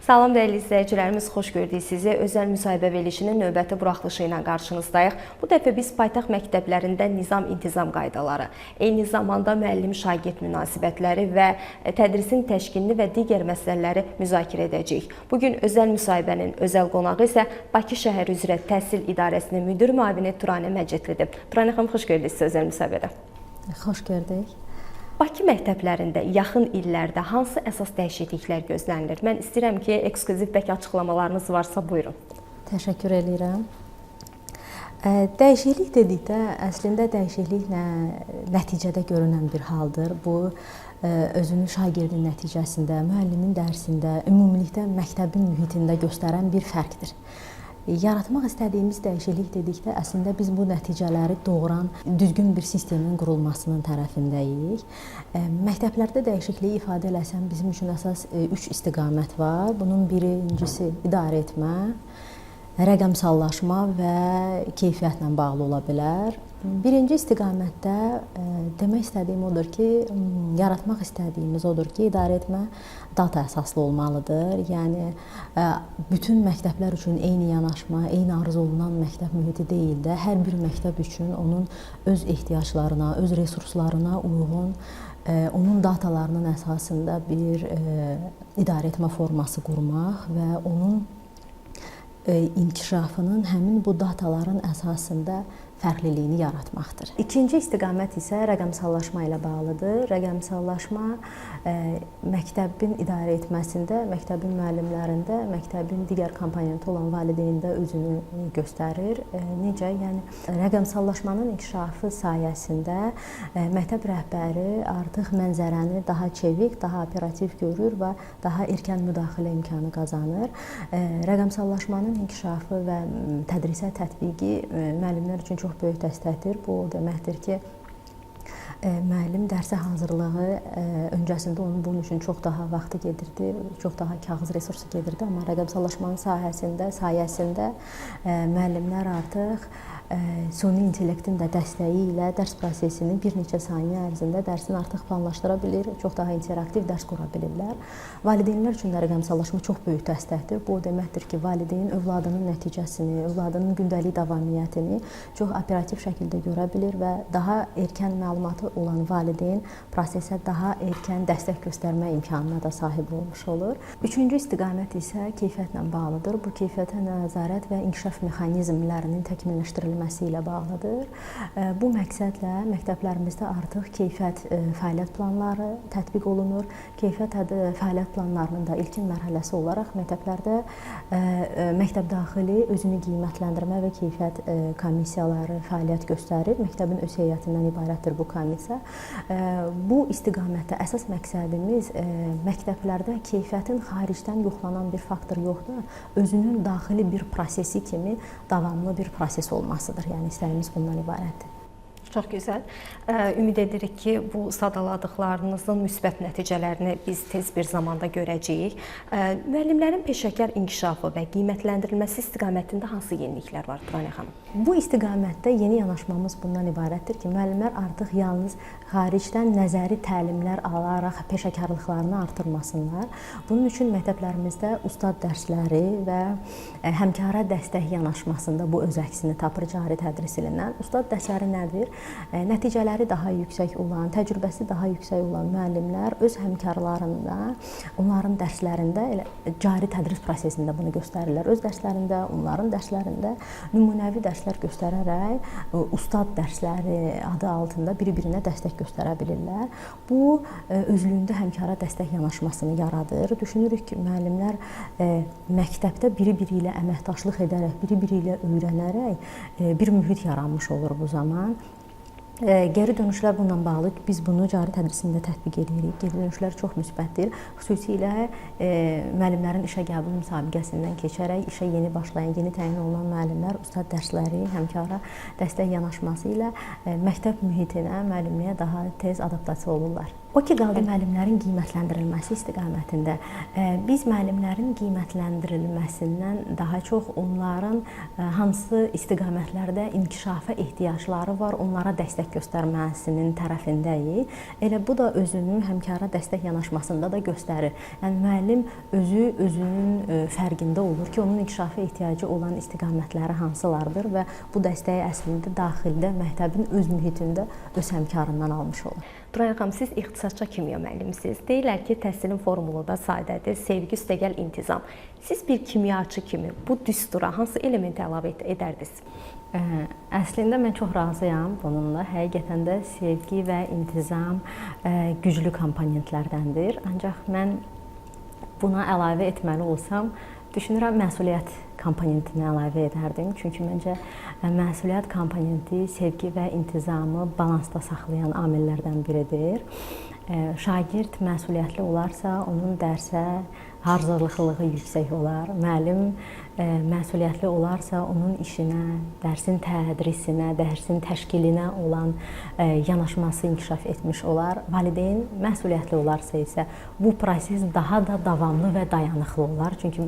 Salam dəyərli izləyicilərimiz, xoş gördük sizi. Özəl müsahibə verilişinin növbəti buraxılışı ilə qarşınızdayıq. Bu dəfə biz paytaxt məktəblərində nizam-intizam qaydaları, eyni zamanda müəllim-şagird münasibətləri və tədrisin təşkilini və digər məsələləri müzakirə edəcəyik. Bugün özəl müsahibənin özəl qonağı isə Bakı şəhər üzrə Təhsil İdarəsinin müdir müavini Turanə Məcidlidir. Turanə xanım, xoş gördük sizi özəl müsahibədə. Xoş gördük. Bakı məktəblərində yaxın illərdə hansı əsas dəyişikliklər gözlənilir? Mən istəyirəm ki, eksklüziv bəlkə açıqlamalarınız varsa, buyurun. Təşəkkür edirəm. Dəyişiklik dedikdə, əslində dəyişiklik nəticədə görünən bir haldır. Bu, özünü şagirdin nəticəsində, müəllimin dərsində, ümumilikdə məktəbin mühitində göstərən bir fərqdir. Yaratmaq istədiyimiz dəyişiklik dedikdə, əslində biz bu nəticələri doğuran düzgün bir sistemin qurulmasının tərəfindəyik. Məktəblərdə dəyişikliyi ifadə eləsəm, bizim üçün əsas 3 istiqamət var. Bunun birincisi idarə etmə, rəqəmsallaşma və keyfiyyətlə bağlı ola bilər. Birinci istiqamətdə demək istədiyim odur ki, yaratmaq istədiyimiz odur ki, idarə etmə data əsaslı olmalıdır. Yəni, bütün məktəblər üçün eyni yanaşma, eyni arzu olunan məktəb mühiti deyil də, hər bir məktəb üçün onun öz ehtiyaclarına, öz resurslarına uyğun, onun datalarının əsasında bir idarə etmə forması qurmaq və onun inkişafının həmin bu dataların əsasında fərqliliyini yaratmaqdır. İkinci istiqamət isə rəqəmsallaşma ilə bağlıdır. Rəqəmsallaşma məktəbin idarə etməsində, məktəbin müəllimlərində, məktəbin digər komponenti olan valideyndə özünü göstərir. Necə? Yəni rəqəmsallaşmanın inkişafı sayəsində məktəb rəhbəri artıq mənzərəni daha çevik, daha operativ görür və daha erkən müdaxilə imkanı qazanır. Rəqəmsallaşmanın inkişafı və tədrisə tətbiqi müəllimlər üçün çox böyük dəstəkdir. Bu deməkdir ki, müəllim dərsə hazırlığı öncəsində onun bunun üçün çox daha vaxtı gedirdi, çox daha kağız resursu gedirdi. Amma rəqəmsallaşmanın sayəsində müəllimlər artıq süni intellektin də dəstəyi ilə dərs prosesini bir neçə saniyə ərzində dərsini artıq planlaşdıra bilir, çox daha interaktiv dərs qura bilirlər. Valideynlər üçün də rəqəmsallaşma çox böyük dəstəkdir. Bu deməkdir ki, valideyn övladının nəticəsini, övladının gündəlik davamiyyətini çox operativ şəkildə görə bilir və daha erkən məlumatı olan valideyn prosesə daha erkən dəstək göstərmə imkanına da sahib olmuş olur. Üçüncü istiqamət isə keyfiyyətlə bağlıdır. Bu keyfiyyətə nəzarət və inkişaf mexanizmlərinin təkmilləşdirilməsi ilə bağlıdır. Bu məqsədlə məktəblərimizdə artıq keyfiyyət fəaliyyət planları tətbiq olunur. Keyfiyyət fəaliyyət planlarının da ilkin mərhələsi olaraq məktəblərdə məktəbdaxili özünü qiymətləndirmə və keyfiyyət komissiyaları fəaliyyət göstərir. Məktəbin öz heyətindən ibarətdir bu komissiya. Bu istiqamətdə əsas məqsədimiz məktəblərdə keyfiyyətin xaricdən yoxlanan bir faktor yoxdur, özünün daxili bir prosesi kimi davamlı bir proses olmasıdır. Yəni istəyimiz bundan ibarətdir. Çox gözəl. Ümid edirik ki, bu sadaladıqlarınızın müsbət nəticələrini biz tez bir zamanda görəcəyik. Müəllimlərin peşəkar inkişafı və qiymətləndirilməsi istiqamətində hansı yeniliklər var, Turanə xanım? Bu istiqamətdə yeni yanaşmamız bundan ibarətdir ki, müəllimlər artıq yalnız xaricdən nəzəri təlimlər alaraq peşəkarlıqlarını artırmasınlar. Bunun üçün məktəblərimizdə ustad dərsləri və həmkara dəstək yanaşmasında bu öz əksini tapır cari tədris ilindən. Ustad dərsləri nədir? Nəticələri daha yüksək olan, təcrübəsi daha yüksək olan müəllimlər öz həmkarlarında, onların dərslərində, cari tədris prosesində bunu göstərirlər. Öz dərslərində, onların dərslərində nümunəvi dərslər göstərərək ustad dərsləri adı altında bir-birinə dəstək göstərə bilirlər. Bu, özlüyündə həmkara dəstək yanaşmasını yaradır. Düşünürük ki, müəllimlər məktəbdə biri-biri ilə əməkdaşlıq edərək, biri-biri ilə öyrənərək bir mühit yaranmış olur bu zaman. Geri dönüşlər bununla bağlı ki, biz bunu cari tədrisində tətbiq edirik. Geri dönüşlər çox müsbətdir. Xüsusilə müəllimlərin işə qəbul müsabiqəsindən keçərək işə yeni başlayan, yeni təyin olunan müəllimlər ustad dərsləri, həmkara dəstək yanaşması ilə məktəb mühitinə, müəllimliyə daha tez adaptasiya olurlar. O ki qaldı müəllimlərin qiymətləndirilməsi istiqamətində. Biz müəllimlərin qiymətləndirilməsindən daha çox onların hansı istiqamətlərdə inkişafa ehtiyacları var, onlara dəstək göstərməsinin tərəfindəyik. Elə bu da özünü həmkara dəstək yanaşmasında da göstərir. Yəni müəllim özünün fərqində olur ki, onun inkişafa ehtiyacı olan istiqamətləri hansılardır və bu dəstəyi əslində daxildə məktəbin öz mühitində öz həmkarından almış olur. Turay xanım, siz ixtisasca kimya müəllimisiniz. Deyirlər ki, təhsilin formulu da sadədir, sevgi üstəgəl intizam. Siz bir kimyaçı kimi bu düstura hansı elementi əlavə edərdiniz? Əslində mən çox razıyam bununla. Həqiqətən də sevgi və intizam güclü komponentlərdəndir. Ancaq mən buna əlavə etməli olsam, düşünürəm məsuliyyət komponentini əlavə edərdim. Çünki məncə məsuliyyət komponenti sevgi və intizamı balansda saxlayan amillərdən biridir. Şagird məsuliyyətli olarsa, onun dərsə hazırlıqlılığı yüksək olar. Müəllim məsuliyyətli olarsa, onun işinə, dərsin tədrisinə, dərsin təşkilinə olan yanaşması inkişaf etmiş olar. Valideyn məsuliyyətli olarsa isə bu proses daha da davamlı və dayanıqlı olar. Çünki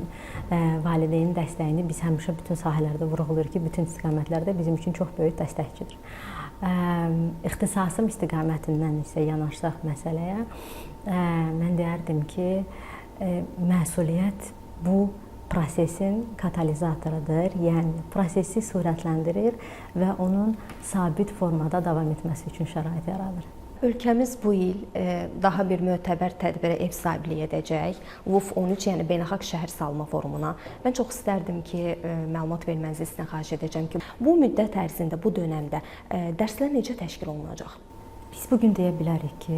valideynin dəstəyini biz həmişə bütün sahələrdə vurğulayırıq ki, bütün istiqamətlərdə bizim üçün çox böyük dəstəkçidir. İxtisasım istiqamətindən isə yanaşsaq məsələyə, mən deyərdim ki, məsuliyyət bu prosesin katalizatorudur, yəni prosesi sürətləndirir və onun sabit formada davam etməsi üçün şərait yaradır. Ölkəmiz bu il daha bir mötəbər tədbirə ev sahibliyi edəcək. WUF 13, yəni Beynəlxalq Şəhər Salma Forumuna. Mən çox istərdim ki, məlumat vermənizi sizdən xahiş edəcəm ki, bu müddət ərzində, bu dönəmdə dərslər necə təşkil olunacaq? Biz bugün deyə bilərik ki,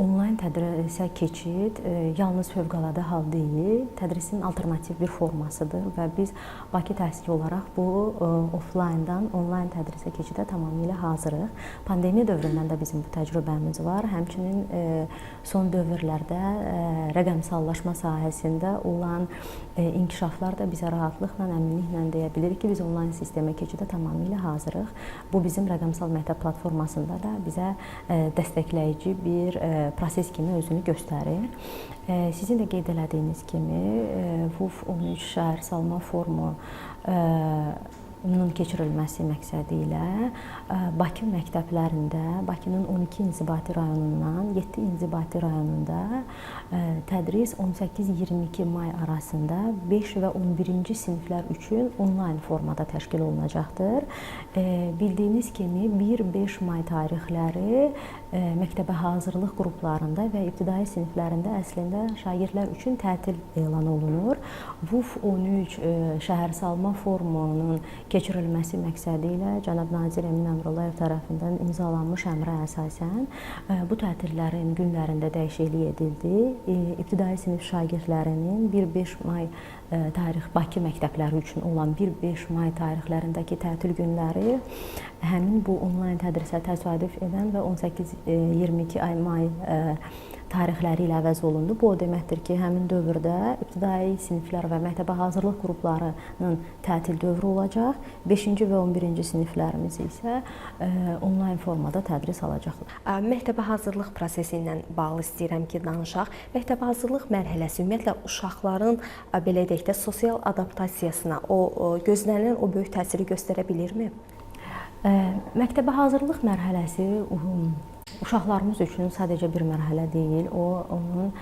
onlayn tədrisə keçid yalnız fövqəladə hal deyil, tədrisin alternativ bir formasıdır və biz Bakı təhsili olaraq bu offlayndan onlayn tədrisə keçidə tamamilə hazırıq. Pandemiya dövründən də bizim bu təcrübəmiz var. Həmçinin son dövrlərdə rəqəmsallaşma sahəsində olan inkişaflar da bizə rahatlıqla, əminliklə deyə bilirik ki, biz onlayn sistemə keçidə tamamilə hazırıq. Bu bizim rəqəmsal məktəb platformasında da bizə dəstəkləyici bir proses kimi özünü göstərir. Sizin də qeyd elədiyiniz kimi WUF 13 Şəhər Salma Forumu keçirilməsi məqsədi ilə Bakı məktəblərində, Bakının 12 inzibati rayonundan 7 inzibati rayonunda tədris 18-22 may arasında 5 və 11-ci siniflər üçün onlayn formada təşkil olunacaqdır. Bildiyiniz kimi 1-5 may tarixləri məktəbə hazırlıq qruplarında və ibtidai siniflərində əslində şagirdlər üçün tətil elan olunur. WUF 13 Şəhər Salma Forumunun keçirilməsi məqsədi ilə cənab nazir Emin Əmrullayev tərəfindən imzalanmış əmrə əsasən bu tətillərin günlərində dəyişiklik edildi. İbtidai sinif şagirdlərinin 1-5 may tarix Bakı məktəbləri üçün olan 1-5 may tarixlərindəki tətil günləri həmin bu onlayn tədrisə təsadüf edən və 18-22 may tarixləri ilə əvəz olundu. Bu o deməkdir ki, həmin dövrdə ibtidai siniflər və məktəbə hazırlıq qruplarının tətil dövrü olacaq. 5-ci və 11-ci siniflərimiz isə onlayn formada tədris alacaqlar. Məktəbə hazırlıq prosesi ilə bağlı istəyirəm ki, danışaq. Məktəbə hazırlıq mərhələsi ümumiyyətlə uşaqların belə deyək də sosial adaptasiyasına, o gözlənilən o böyük təsiri göstərə bilirmi? Məktəbə hazırlıq mərhələsi uşaqlarımız üçün sadəcə bir mərhələ deyil, o onun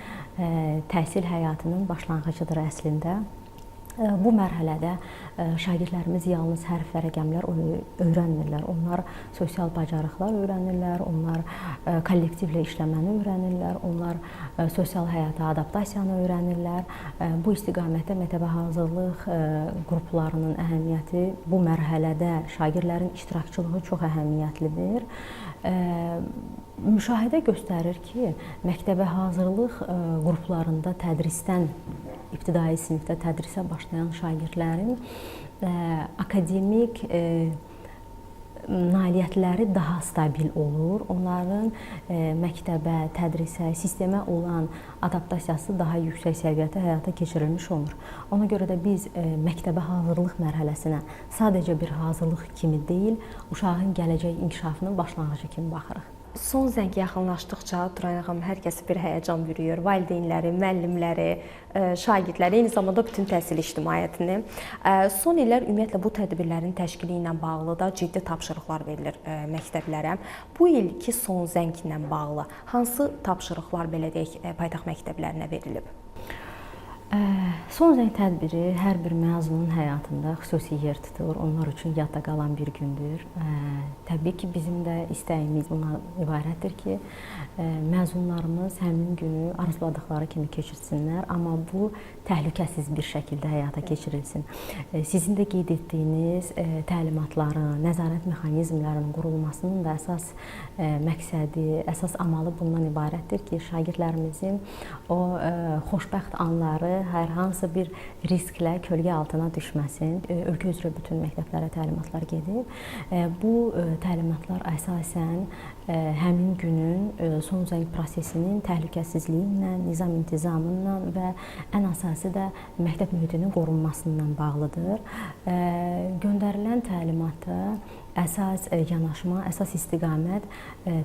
təhsil həyatının başlanğıcıdır əslində. Bu mərhələdə şagirdlərimiz yalnız hərf və rəqəmlər öyrənmirlər. Onlar sosial bacarıqlar öyrənirlər, onlar kollektivlə işləməni öyrənirlər, onlar sosial həyata adaptasiyanı öyrənirlər. Bu istiqamətdə məktəbə hazırlıq qruplarının əhəmiyyəti bu mərhələdə şagirdlərin iştirakçılığı çox əhəmiyyətlidir. Müşahidə göstərir ki, məktəbə hazırlıq qruplarında tədrisdən, ibtidai sinifdə tədrisə başlayan şagirdlərin akademik nailiyyətləri daha stabil olur. Onların məktəbə, tədrisə, sistemə olan adaptasiyası daha yüksək səviyyədə həyata keçirilmiş olur. Ona görə də biz məktəbə hazırlıq mərhələsinə sadəcə bir hazırlıq kimi deyil, uşağın gələcək inkişafının başlanğıcı kimi baxırıq. Son zəng yaxınlaşdıqca Turan xanım hər kəsi bir həyəcan bürüyür. Valideynləri, müəllimləri, şagirdləri, eyni zamanda bütün təhsil ictimaiyyətini. Son illər ümumiyyətlə bu tədbirlərin təşkili ilə bağlı da ciddi tapşırıqlar verilir məktəblərə. Bu ilki son zənglə bağlı hansı tapşırıqlar belə deyək paytaxt məktəblərinə verilib? Son zəng tədbiri hər bir məzunun həyatında xüsusi yer tutur. Onlar üçün yadda qalan bir gündür. Təbii ki, bizim də istəyimiz buna ibarətdir ki, məzunlarımız həmin günü arzuladıqları kimi keçirsinlər, amma bu təhlükəsiz bir şəkildə həyata keçirilsin. Sizin də qeyd etdiyiniz təlimatların, nəzarət mexanizmlərinin qurulmasının da əsas məqsədi, əsas amalı bundan ibarətdir ki, şagirdlərimizin o xoşbəxt anları hər hansı bir risklə kölgə altına düşməsin. Ölkə üzrə bütün məktəblərə təlimatlar gedib. Bu təlimatlar əsasən həmin günün son zəng prosesinin təhlükəsizliyi ilə, nizam-intizamı və ən əsası da məktəb mühitinin qorunmasından bağlıdır. Göndərilən təlimata əsas yanaşma, əsas istiqamət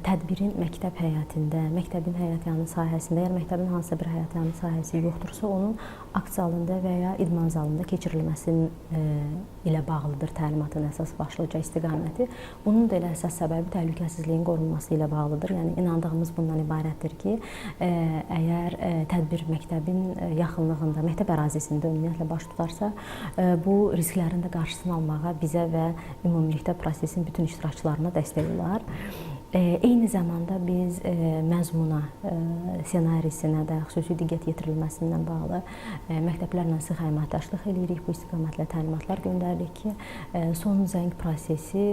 tədbirin məktəb həyətində, məktəbin həyətyanı sahəsində, əgər məktəbin hansısa bir həyətyanı sahəsi yoxdursa, onun akt zalında və ya idman zalında keçirilməsi ilə bağlıdır təlimatın əsas başlıca istiqaməti. Bunun da elə əsas səbəbi təhlükəsizliyin qorunması ilə bağlıdır. Yəni inandığımız bundan ibarətdir ki, əgər tədbir məktəbin yaxınlığında, məktəb ərazisində ümumiyyətlə baş tutarsa, bu risklərin də qarşısını almağa bizə və ümumilikdə prosesin bütün iştirakçılarına dəstək olar. Eyni zamanda biz məzmuna, ssenarisinə də xüsusi diqqət yetirilməsindən bağlı məktəblərlə sıx əməkdaşlıq edirik. Bu istiqamətlə təlimatlar göndəririk ki, son zəng prosesi,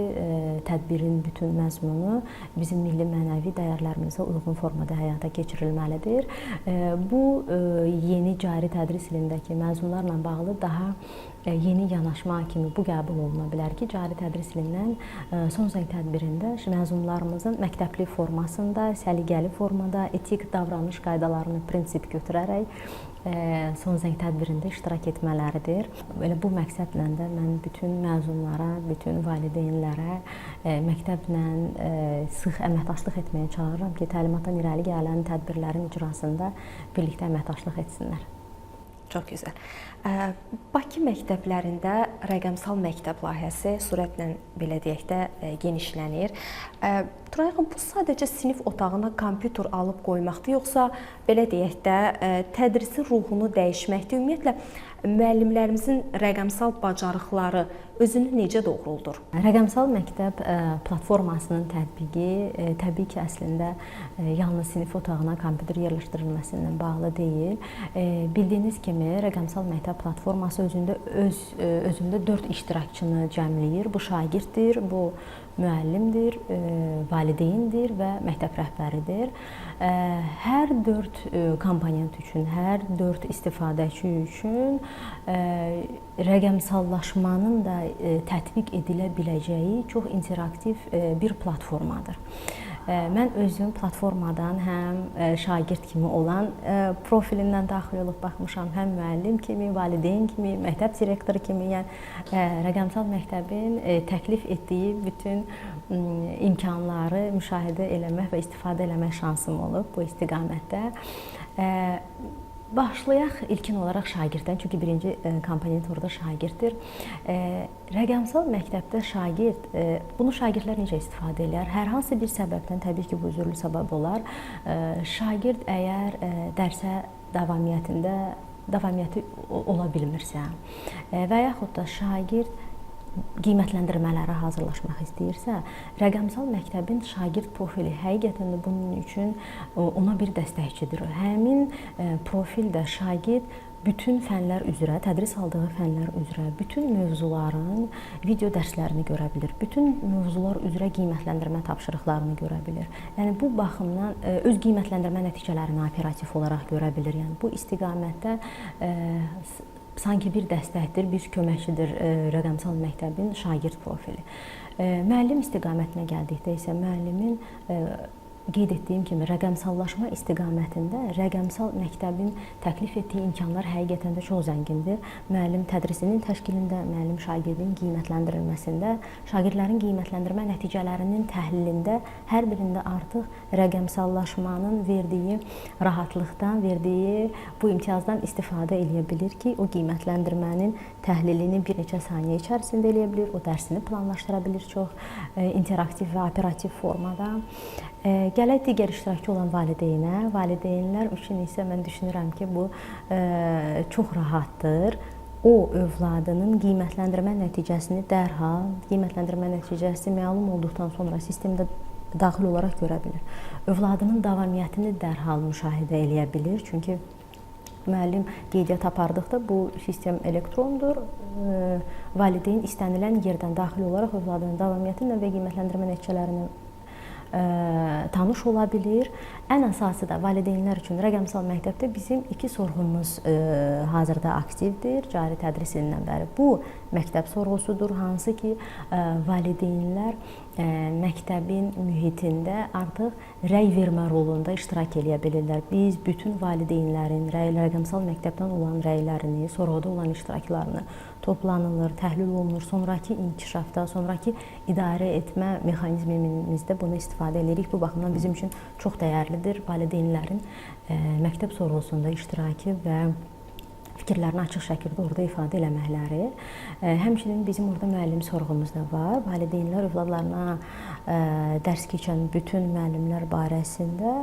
tədbirin bütün məzmunu bizim milli mənəvi dəyərlərimizə uyğun formada həyata keçirilməlidir. Bu yeni cari tədris ilindəki məzmunlarla bağlı daha yeni yanaşma kimi bu qəbul oluna bilər ki, cari tədris ilindən son zəng tədbirində məzunlarımızın məktəbli formasında, səliqəli formada, etik davranış qaydalarını prinsip götürərək son zəng tədbirində iştirak etmələridir. Elə bu məqsədlə də mən bütün məzunlara, bütün valideynlərə məktəblə sıx əməkdaşlıq etməyə çağırıram ki, təlimatdan irəli gələn tədbirlərin icrasında birlikdə əməkdaşlıq etsinlər. Çox gözəl. Bakı məktəblərində rəqəmsal məktəb layihəsi sürətlə belə deyək də genişlənir. Turan xanım, bu sadəcə sinif otağına kompüter alıb qoymaqdır, yoxsa belə deyək də tədrisin ruhunu dəyişməkdir? Ümumiyyətlə müəllimlərimizin rəqəmsal bacarıqları özünü necə doğruldur? Rəqəmsal məktəb platformasının tətbiqi təbii ki, əslində yalnız sinif otağına kompüter yerləşdirilməsindən bağlı deyil. Bildiyiniz kimi, rəqəmsal məktəb platforması özündə 4 iştirakçını cəmləyir. Bu şagirddir, bu müəllimdir, valideyndir və məktəb rəhbəridir. Hər 4 komponent üçün, hər 4 istifadəçi üçün rəqəmsallaşmanın da tətbiq edilə biləcəyi çox interaktiv bir platformadır. Mən özüm platformadan həm şagird kimi olan profilindən daxil olub baxmışam, həm müəllim kimi, valideyn kimi, məktəb direktoru kimi, yəni rəqəmsal məktəbin təklif etdiyi bütün imkanları müşahidə eləmək və istifadə eləmək şansım olub bu istiqamətdə. Başlayaq ilkin olaraq şagirddən, çünki birinci komponent orada şagirddir. Rəqəmsal məktəbdə şagird, bunu şagirdlər necə istifadə edir? Hər hansı bir səbəbdən, təbii ki, bu üzürlü səbəb olar. Şagird əgər dərsə davamiyyəti ola bilmirsə və yaxud da şagird qiymətləndirmələrə hazırlaşmaq istəyirsə, rəqəmsal məktəbin şagird profili həqiqətən də bunun üçün ona bir dəstəkçidir. Həmin profil də şagird bütün fənlər üzrə, tədris aldığı fənlər üzrə, bütün mövzuların video dərslərini görə bilir. Bütün mövzular üzrə qiymətləndirmə tapşırıqlarını görə bilir. Yəni bu baxımdan öz qiymətləndirmə nəticələrini operativ olaraq görə bilir. Yəni bu istiqamətdə sanki bir dəstəkdir, bir köməkçidir rəqəmsal məktəbin şagird profili. Müəllim istiqamətinə gəldikdə isə müəllimin qeyd etdiyim kimi rəqəmsallaşma istiqamətində rəqəmsal məktəbin təklif etdiyi imkanlar həqiqətən də çox zəngindir. Müəllim tədrisinin təşkilində, müəllim şagirdin qiymətləndirilməsində, şagirdlərin qiymətləndirmə nəticələrinin təhlilində hər birində artıq rəqəmsallaşmanın verdiyi rahatlıqdan, verdiyi bu imtiyazdan istifadə edə bilir ki, o qiymətləndirmənin təhlilini bir neçə saniyə içərisində edə bilir, o dərsini planlaşdıra bilir çox interaktiv və operativ formada. Gələk digər iştirakçı olan valideynə. Valideynlər üçün isə mən düşünürəm ki, bu çox rahatdır. O, övladının qiymətləndirmə nəticəsini dərhal, qiymətləndirmə nəticəsi məlum olduqdan sonra sistemdə daxil olaraq görə bilir. Övladının davamiyyətini dərhal müşahidə edə bilir. Çünki müəllim qeydiyyat apardıqda bu sistem elektrondur. Valideyn istənilən yerdən daxil olaraq övladının davamiyyəti və qiymətləndirmə nəticələrini tanış ola bilir. Ən əsası da valideynlər üçün rəqəmsal məktəbdə bizim 2 sorğumuz hazırda aktivdir cari tədris ilindən bəri. Bu məktəb sorğusudur, hansı ki valideynlər məktəbin mühitində artıq rəy vermə rolunda iştirak edə bilirlər. Biz bütün valideynlərin rəqəmsal məktəbdən olan rəylərini, sorğuda olan iştiraklarını toplanılır, təhlil olunur. Sonrakı inkişafda, sonrakı idarə etmə mexanizmimizdə bunu istifadə edirik. Bu baxımdan bizim üçün çox dəyərlidir valideynlərin məktəb sorğusunda iştirakı və fikirlərini açıq şəkildə orada ifadə eləməkləri. Həmçinin bizim orada müəllim sorğumuz da var. Valideynlər övladlarına dərs keçən bütün müəllimlər barəsində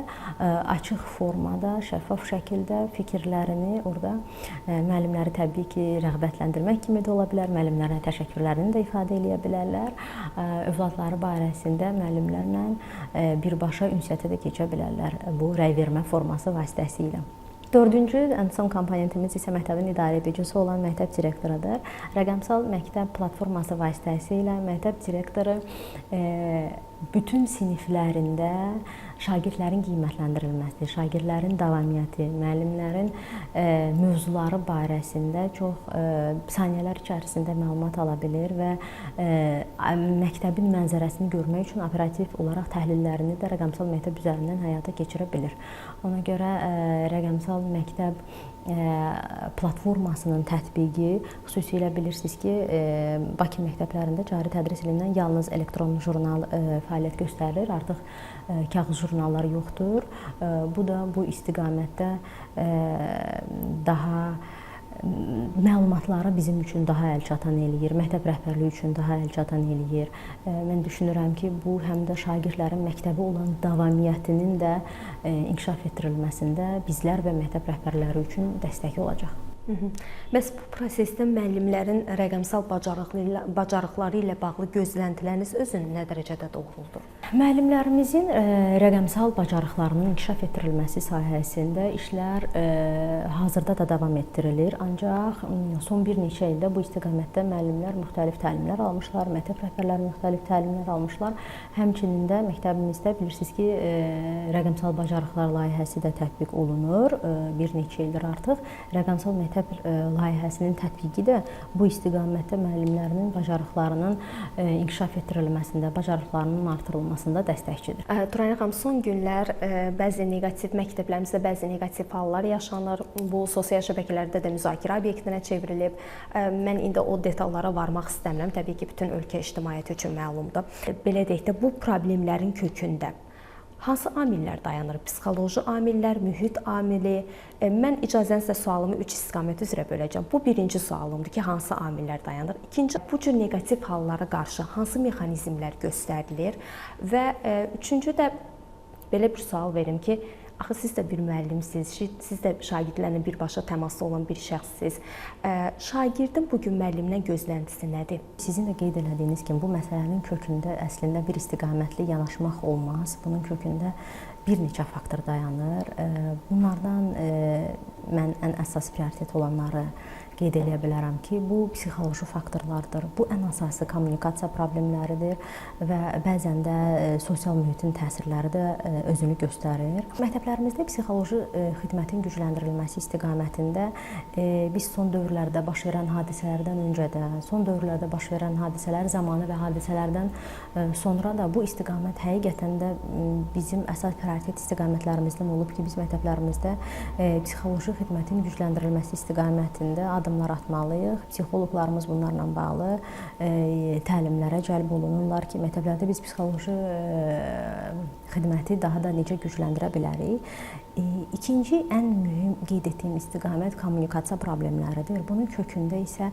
açıq formada, şəffaf şəkildə fikirlərini orada müəllimləri təbii ki, rəğbətləndirmək kimi də ola bilər. Müəllimlərə təşəkkürlərini də ifadə edə bilərlər. Övladları barəsində müəllimlərlə birbaşa ünsiyyətə də keçə bilərlər bu rəy vermə forması vasitəsilə. Dördüncü ən son komponentimiz isə məktəbin idarə edicisi olan məktəb direktorudur. Rəqəmsal məktəb platforması vasitəsilə məktəb direktoru bütün siniflərində şagirdlərin qiymətləndirilməsi, şagirdlərin davamiyyəti, müəllimlərin mövzuları barəsində çox saniyələr içərisində məlumat ala bilir və məktəbin mənzərəsini görmək üçün operativ olaraq təhlillərini də rəqəmsal məktəb üzərindən həyata keçirə bilir. Ona görə rəqəmsal məktəb platformasının tətbiqi, xüsusilə bilirsiniz ki, Bakı məktəblərində cari tədris ilindən yalnız elektron jurnal fəaliyyət göstərir. Artıq kağız jurnallar yoxdur. Bu da bu istiqamətdə daha məlumatları bizim üçün daha əlçatan eləyir, məktəb rəhbərliyi üçün daha əlçatan eləyir. Mən düşünürəm ki, bu həm də şagirdlərin məktəbə olan davamiyyətinin də inkişaf etdirilməsində bizlər və məktəb rəhbərləri üçün dəstək olacaq. Bəs bu prosesdə müəllimlərin rəqəmsal bacarıqları ilə bağlı gözləntiləriniz özünü nə dərəcədə doğruldur? Müəllimlərimizin rəqəmsal bacarıqlarının inkişaf etdirilməsi sahəsində işlər hazırda da davam etdirilir. Ancaq son bir neçə ildə bu istiqamətdə müəllimlər müxtəlif təlimlər almışlar, məktəb rəhbərləri müxtəlif təlimlər almışlar. Həmçinin də məktəbimizdə bilirsiniz ki, rəqəmsal bacarıqlar layihəsi də tətbiq olunur. Bir neçə ildir artıq rəqəmsal məktəb layihəsinin tətbiqi də bu istiqamətdə müəllimlərinin bacarıqlarının inkişaf etdirilməsində, bacarıqlarının artırılmasında dəstəkçidir. Turayna xanım, son günlər bəzi neqativ məktəblərimizdə bəzi neqativ hallar yaşanır. Bu sosial şəbəkələrdə də müzakirə obyektinə çevrilib. Mən indi o detallara varmaq istəmirəm. Təbii ki, bütün ölkə ictimaiyyəti üçün məlumdur. Belə deyək də, bu problemlərin kökündə hansı amillər dayanır? Psixoloji amillər, mühit amili. Mən icazənizlə sualımı 3 istiqamət üzrə böləcəm. Bu birinci sualımdır ki, hansı amillər dayanır? İkinci, bu cür neqativ hallara qarşı hansı mexanizmlər göstərilir? Və üçüncü də belə bir sual verim ki, axı siz də bir müəllimsiniz, siz də şagirdlərlə birbaşa təmasda olan bir şəxssiniz. Şagirdin bugün müəllimdən gözləntisi nədir? Sizin də qeyd elədiyiniz kimi bu məsələnin kökündə əslində bir istiqamətli yanaşmaq olmaz. Bunun kökündə bir neçə faktor dayanır. Bunlardan mən ən əsas prioritet olanları qeyd edə bilərəm ki, bu psixoloji faktorlardır. Bu ən əsası kommunikasiya problemləridir və bəzən də sosial mühitin təsirləri də özünü göstərir. Məktəblərimizdə psixoloji xidmətin gücləndirilməsi istiqamətində biz son dövrlərdə baş verən hadisələrdən öncə də, son dövrlərdə baş verən hadisələr zamanı və hadisələrdən sonra da bu istiqamət həqiqətən də bizim əsas prioritet istiqamətlərimizdən olub ki, biz məktəblərimizdə psixoloji xidmətin gücləndirilməsi istiqamətində addımlar atmalıyıq. Psixoloqlarımız bunlarla bağlı təlimlərə cəlb olunurlar ki, məktəblərdə biz psixoloji xidməti daha da necə gücləndirə bilərik. İkinci ən mühüm qeyd etdiyim istiqamət kommunikasiya problemləridir. Bunun kökündə isə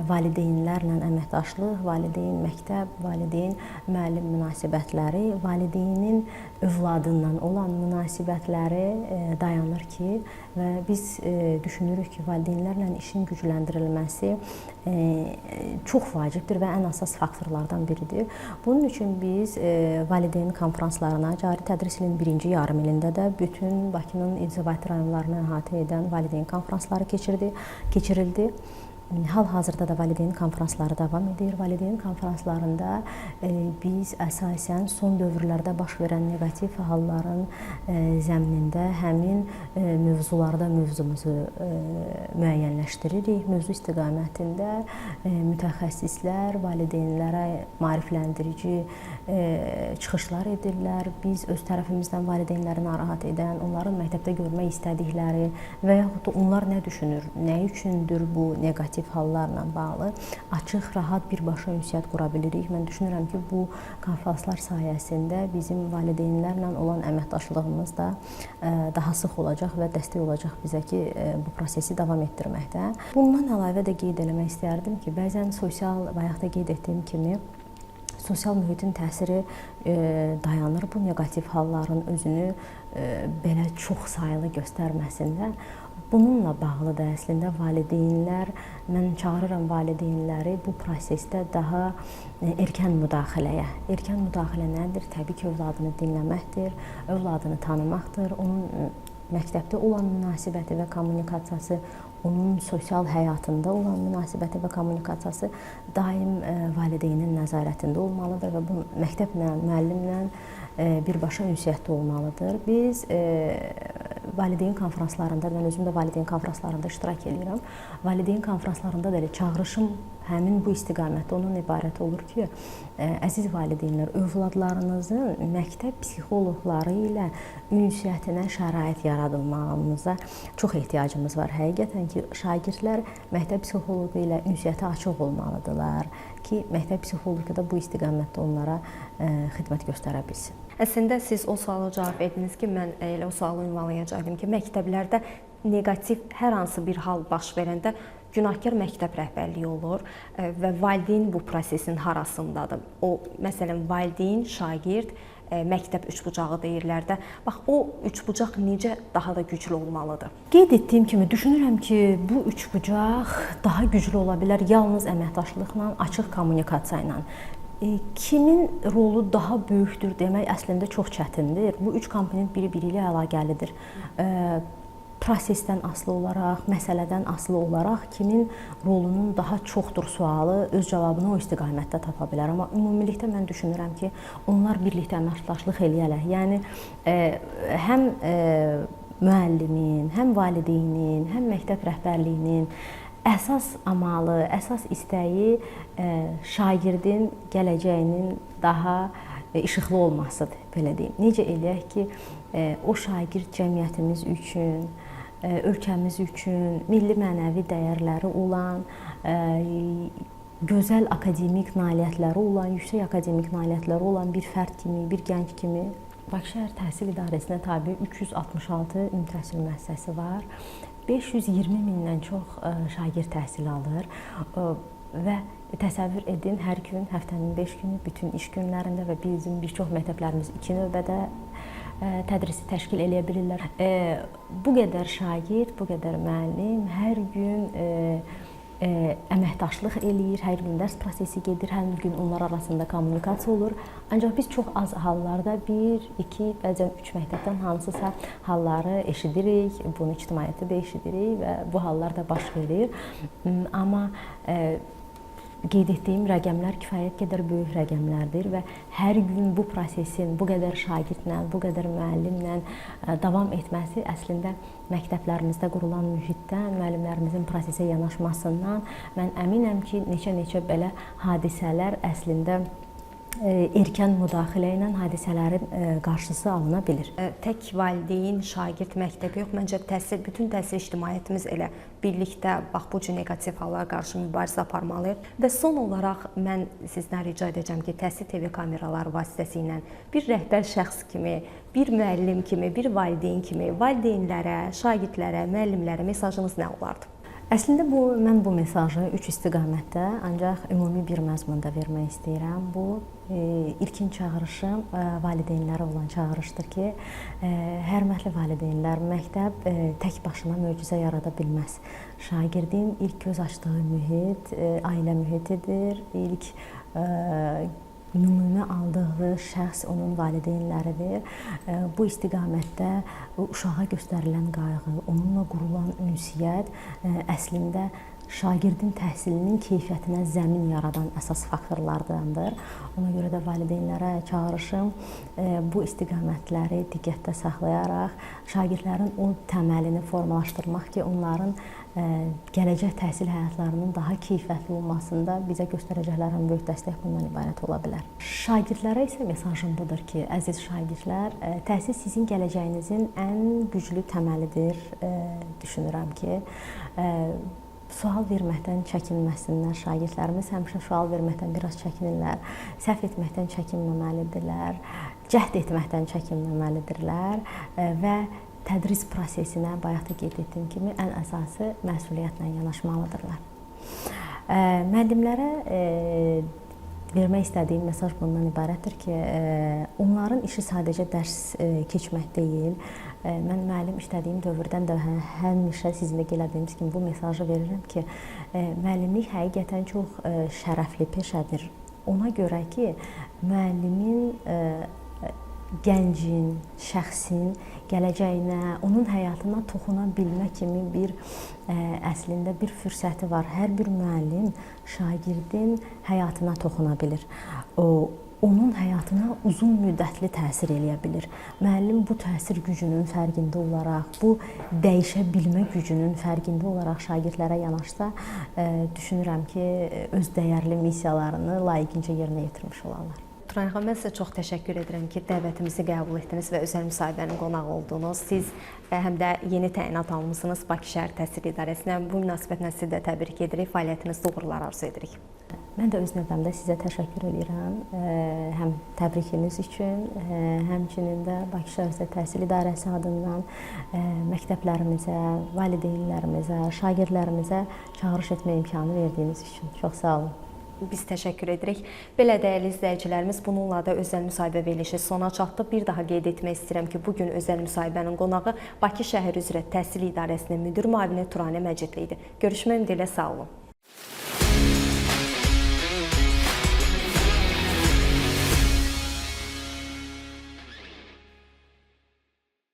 valideynlərlə əməkdaşlıq, valideyn məktəb, valideyn müəllim münasibətləri, valideynin övladınla olan münasibətləri dayanır ki, və biz düşünürük ki, valideynlərlə işin gücləndirilməsi çox vacibdir və ən əsas faktorlardan biridir. Bunun üçün biz valideyn konfranslarına cari tədris ilinin birinci yarım ilində də bütün Bakının inzibati rayonlarını əhatə edən valideyn konfransları keçirildi. Hal-hazırda da valideyn konfransları davam edir. Valideyn konfranslarında biz əsasən son dövrlərdə baş verən neqativ halların zəminində həmin mövzularda mövzumuzu müəyyənləşdiririk. Mövzu istiqamətində mütəxəssislər valideynlərə maarifləndirici çıxışlar edirlər. Biz öz tərəfimizdən valideynləri narahat edən, onların məktəbdə görmək istədikləri və yaxud da onlar nə düşünür, nə üçündür bu neqativ hallarla bağlı açıq, rahat birbaşa ünsiyyət qura bilirik. Mən düşünürəm ki, bu konfranslar sayəsində bizim valideynlərlə olan əməkdaşlığımız da daha sıx olacaq və dəstək olacaq bizə ki, bu prosesi davam etdirməkdə. Bundan əlavə də qeyd eləmək istərdim ki, bəzən sosial, bayaq da qeyd etdiyim kimi, sosial mühitin təsiri dayanır bu neqativ halların özünü belə çox sayılı göstərməsində. Bununla bağlı da əslində valideynlər, mən çağırıram valideynləri bu prosesdə daha erkən müdaxiləyə. Erkən müdaxilə nədir? Təbii ki, övladını dinləməkdir, övladını tanımaqdır, onun məktəbdə olan münasibəti və kommunikasiyası, onun sosial həyatında olan münasibəti və kommunikasiyası daim valideynin nəzarətində olmalıdır və bu məktəblə, müəllimlə birbaşa ünsiyyətdə olmalıdır. Biz valideyn konfranslarında, mən özüm də valideyn konfranslarında iştirak edirəm. Valideyn konfranslarında da çağırışım həmin bu istiqamətdə ondan ibarət olur ki, əziz valideynlər, övladlarınızın məktəb psixoloqları ilə ünsiyyətinə şərait yaradılmağımıza çox ehtiyacımız var. Həqiqətən ki, şagirdlər məktəb psixoloqu ilə ünsiyyətə açıq olmalıdırlar ki, məktəb psixoloqu da bu istiqamətdə onlara xidmət göstərə bilsin. Əslində siz o suala cavab verdiniz ki, mən elə o sualı ünvanlayacaqdım ki, məktəblərdə neqativ hər hansı bir hal baş verəndə günahkar məktəb rəhbərliyi olur və valideyn bu prosesin harasındadır. O, məsələn, valideyn, şagird, məktəb üçbucağı deyirlər də. Bax, o üçbucaq necə daha da güclü olmalıdır? Qeyd etdiyim kimi, düşünürəm ki, bu üçbucaq daha güclü ola bilər yalnız əməkdaşlıqla, açıq kommunikasiya ilə. Kimin rolu daha böyükdür demək əslində çox çətindir. Bu üç komponent biri-biri ilə əlaqəlidir. Prosesdən asılı olaraq, məsələdən asılı olaraq kimin rolunun daha çoxdur sualı öz cavabını o istiqamətdə tapa bilər. Amma ümumilikdə mən düşünürəm ki, onlar birlikdə əməkdaşlıq eləyərlər. Yəni həm müəllimin, həm valideynin, həm məktəb rəhbərliyinin əsas amalı, əsas istəyi şagirdin gələcəyinin daha işıqlı olmasıdır, belə deyim. Necə eləyək ki, o şagird cəmiyyətimiz üçün, ölkəmiz üçün milli mənəvi dəyərləri olan, gözəl akademik nailiyyətləri olan, yüksək akademik nailiyyətləri olan bir fərd kimi, bir gənc kimi Bakı Şəhər Təhsil İdarəsinə tabe 366 ümumi təhsil müəssisəsi var. 520 mindən çox şagird təhsil alır və təsəvvür edin, hər gün, həftənin 5 günü, bütün iş günlərində və bizim bir çox məktəblərimiz 2 növbədə tədrisi təşkil edə bilirlər. Bu qədər şagird, bu qədər müəllim hər gün əməkdaşlıq eləyir, hər gün dərs prosesi gedir, hər gün onlar arasında kommunikasiya olur. Ancaq biz çox az hallarda 1, 2, bəzən 3 məktəbdən hansısa halları eşidirik, bunu ictimaiyyətdə də eşidirik və bu hallar da baş verir. Amma qeyd etdiyim rəqəmlər kifayət qədər böyük rəqəmlərdir və hər gün bu prosesin bu qədər şagirdlə, bu qədər müəllimlə davam etməsi əslində məktəblərimizdə qurulan mühitdən, müəllimlərimizin prosesə yanaşmasından mən əminəm ki, neçə-neçə belə hadisələr əslində erkən müdaxilə ilə hadisələrin qarşısı alına bilir. Tək valideyn, şagird, məktəb yox, məncə bütün təhsil ictimaiyyətimiz elə birlikdə bax bu cür neqativ hallara qarşı mübarizə aparmalıyıq. Və son olaraq mən sizdən rica edəcəm ki, Təhsil TV kameraları vasitəsilə bir rəhbər şəxs kimi, bir müəllim kimi, bir valideyn kimi valideynlərə, şagirdlərə, müəllimlərə mesajınız nə olardı? Əslində mən bu mesajı 3 istiqamətdə, ancaq ümumi bir məzmunda vermək istəyirəm. Bu ilkin çağırışım valideynlərə olan çağırışdır ki, hörmətli valideynlər, məktəb tək başına möcüzə yarada bilməz. Şagirdin ilk göz açdığı mühit ailə mühitidir. İlk nümunə aldığı şəxs onun valideynləridir. Bu istiqamətdə uşağa göstərilən qayğı, onunla qurulan ünsiyyət əslində şagirdin təhsilinin keyfiyyətinə zəmin yaradan əsas faktorlardandır. Ona görə də valideynlərə çağırışım bu istiqamətləri diqqətdə saxlayaraq şagirdlərin o təməlini formalaşdırmaq ki, onların gələcək təhsil həyatlarının daha keyfiyyətli olmasında bizə göstərəcəkləri ən böyük dəstək bundan ibarət ola bilər. Şagirdlərə isə mesajım budur ki, əziz şagirdlər, təhsil sizin gələcəyinizin ən güclü təməlidir. Düşünürəm ki, sual verməkdən çəkinməsinlər. Şagirdlərimiz həmişə sual verməkdən biraz çəkinirlər, səhv etməkdən çəkinməməlidirlər, cəhd etməkdən çəkinməməlidirlər və tədris prosesinə bayaq da qeyd etdiyim kimi ən əsası məsuliyyətlə yanaşmalıdırlar. Müəllimlərə vermək istədiyim mesaj bundan ibarətdir ki, onların işi sadəcə dərs keçmək deyil. Mən müəllim işlədiyim dövrdən də həmişə sizin də elədiyiniz kimi bu mesajı verirəm ki, müəllimlik həqiqətən çox şərəfli peşədir. Ona görə ki, müəllimin gəncin, şəxsin gələcəyinə, onun həyatına toxuna bilmə kimi əslində bir fürsəti var. Hər bir müəllim şagirdin həyatına toxuna bilir. Onun həyatına uzun müddətli təsir eləyə bilir. Müəllim bu təsir gücünün fərqində olaraq, bu dəyişə bilmə gücünün fərqində olaraq şagirdlərə yanaşsa, düşünürəm ki, öz dəyərli missiyalarını layiqincə yerinə yetirmiş olarlar. Turan xanım, mən sizə çox təşəkkür edirəm ki, dəvətimizi qəbul etdiniz və özəl müsahibənin qonağı oldunuz. Siz həm də yeni təyinat almısınız Bakı Şəhər Təhsil İdarəsinə. Bu münasibətlə sizi də təbrik edirik, fəaliyyətinizdə uğurlar arzu edirik. Mən də öz növbəmdə sizə təşəkkür edirəm. Həm təbrikiniz üçün, həmçinin də Bakı Şəhər Təhsil İdarəsi adından məktəblərimizə, valideynlərimizə, şagirdlərimizə çağırış etmə imkanı verdiyiniz üçün çox sağ olun. Biz təşəkkür edirik. Belə dəyərli izləyicilərimiz, bununla da özəl müsahibə verilişi sona çatdı. Bir daha qeyd etmək istəyirəm ki, bugün özəl müsahibənin qonağı Bakı Şəhər üzrə Təhsil İdarəsinin müdir müavini Turanə Məcidli idi. Görüşmək ümidi ilə sağ olun.